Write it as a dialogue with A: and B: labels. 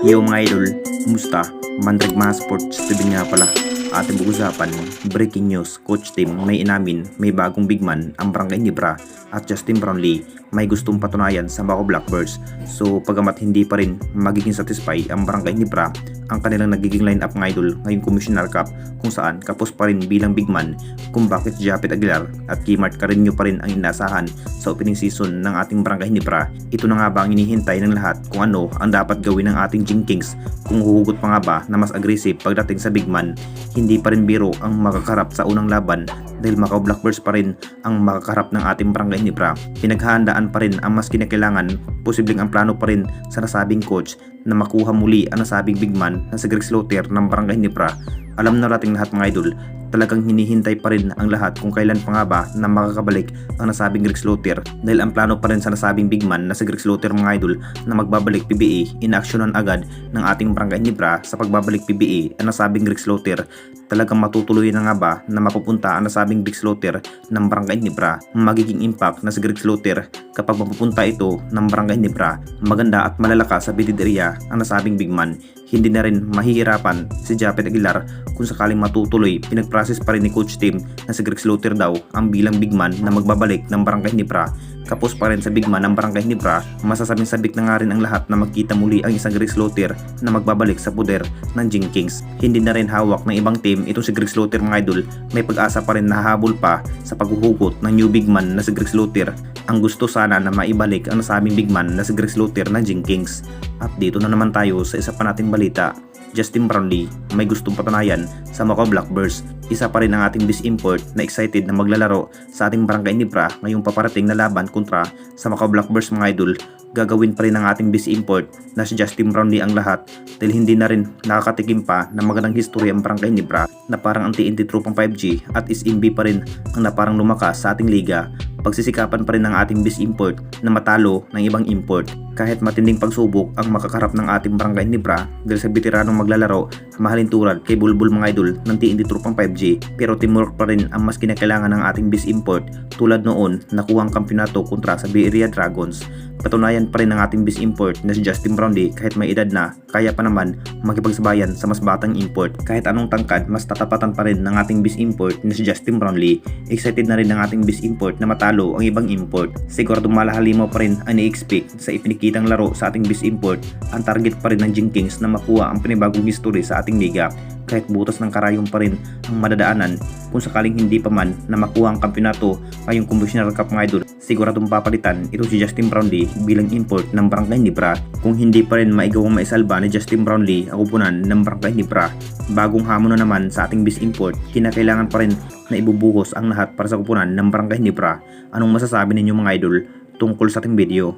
A: Yo mga idol, kumusta? Mandrag mga sports TV nga pala. Ating pag-usapan, breaking news, coach team may inamin may bagong big man ang Barangay Nibra at Justin Brownlee may gustong patunayan sa Baco Blackbirds. So pagamat hindi pa rin magiging satisfy ang Barangay Nibra, ang kanilang nagiging lineup ng idol ngayong Commissioner Cup kung saan kapos pa rin bilang big man kung bakit Japet Aguilar at Kmart Carreño pa rin ang inasahan sa opening season ng ating Barangay Nibra. Ito na nga ba ang hinihintay ng lahat kung ano ang dapat gawin ng ating Jing Kings, kung huhugot pa nga ba na mas aggressive pagdating sa big man. Hindi pa rin biro ang makakarap sa unang laban dahil Macau Blackbirds pa rin ang makakarap ng ating Barangay Nibra. Pinaghahandaan pa rin ang mas kinakailangan, posibleng ang plano pa rin sa nasabing coach na makuha muli ang nasabing big man na si Greg Slaughter ng Barangay Nibra. Alam na nating lahat mga idol, talagang hinihintay pa rin ang lahat kung kailan pa nga ba na makakabalik ang nasabing Greg Slaughter dahil ang plano pa rin sa nasabing big man na si Greg Slaughter mga idol na magbabalik PBA, inaksyonan agad ng ating Barangay Nibra sa pagbabalik PBA ang nasabing Greg Slaughter. Talagang matutuloy na nga ba na mapupunta ang nasabing Greg Slaughter ng Barangay Nibra? Magiging impact na si Greg Slaughter kapag mapupunta ito ng Barangay Nibra. Maganda at malalakas sa bidid area ang nasabing big man. Hindi na rin mahihirapan si Japet Aguilar kung sakaling matutuloy. Pinag-process pa rin ni coach team na si Greg Slaughter daw ang bilang big man na magbabalik ng Barangay Nibra. Kapos pa rin sa big man ng Barangay Nibra, masasabing sabik na nga rin ang lahat na magkita muli ang isang Greg Slaughter na magbabalik sa poder ng Jing Kings. Hindi na rin hawak ng ibang team itong si Greg Slaughter mga idol. May pag-asa pa rin na hahabol pa sa paghuhugot ng new big man na si Greg Slaughter. Ang gusto sana na maibalik ang nasabing big man na si Greg Slaughter ng Jing Kings. At dito na naman tayo sa isa pa nating balita. Justin Brownlee may gustong patunayan sa Macau Blackbirds. Isa pa rin ang ating bis import na excited na maglalaro sa ating Barangay Nibra ngayong paparating na laban kontra sa Macau Blackbirds mga idol. Gagawin pa rin ng ating bis import na si Justin Brownlee ang lahat dahil hindi na rin nakakatikim pa ng magandang history ang Barangay Nibra na parang ang TNT tropang 5G at SMB pa rin ang na parang lumakas sa ating liga. Pagsisikapan pa rin ng ating bis import na matalo ng ibang import kahit matinding pagsubok ang makakarap ng ating Barangay Nibra dahil sa veteranong maglalaro mahalin tulad kay Bulbul mga idol ng TNT tropang 5G, pero teamwork pa rin ang mas kinakailangan ng ating bis import tulad noon nakuha ang kampyonato kontra sa Bay Area Dragons. Patunayan pa rin ng ating bis import na si Justin Brownlee kahit may edad na, kaya pa naman makipagsabayan sa mas batang import. Kahit anong tangkad, mas tatapatan pa rin ng ating bis import na si Justin Brownlee. Excited na rin ng ating bis import na matalo ang ibang import. Sigurado malahalimaw pa rin ang i-expect sa ipinikitang laro sa ating bis import. Ang target pa rin ng Jing Kings na makuha ang panibagong history sa ating liga. Kahit butas ng karayom pa rin ang madadaanan kung sakaling hindi pa man na makuha ang kampyonato ngayong Commissioner Cup mga idol, siguradong papalitan ito si Justin Brownlee bilang import ng Barangay Nibra. Kung hindi pa rin maigawang maisalba ni Justin Brownlee ang upunan ng Barangay Nibra, bagong hamon na naman sa ating bis import, kinakailangan pa rin na ibubuhos ang lahat para sa upunan ng Barangay Nibra. Anong masasabi ninyo mga idol tungkol sa ating video?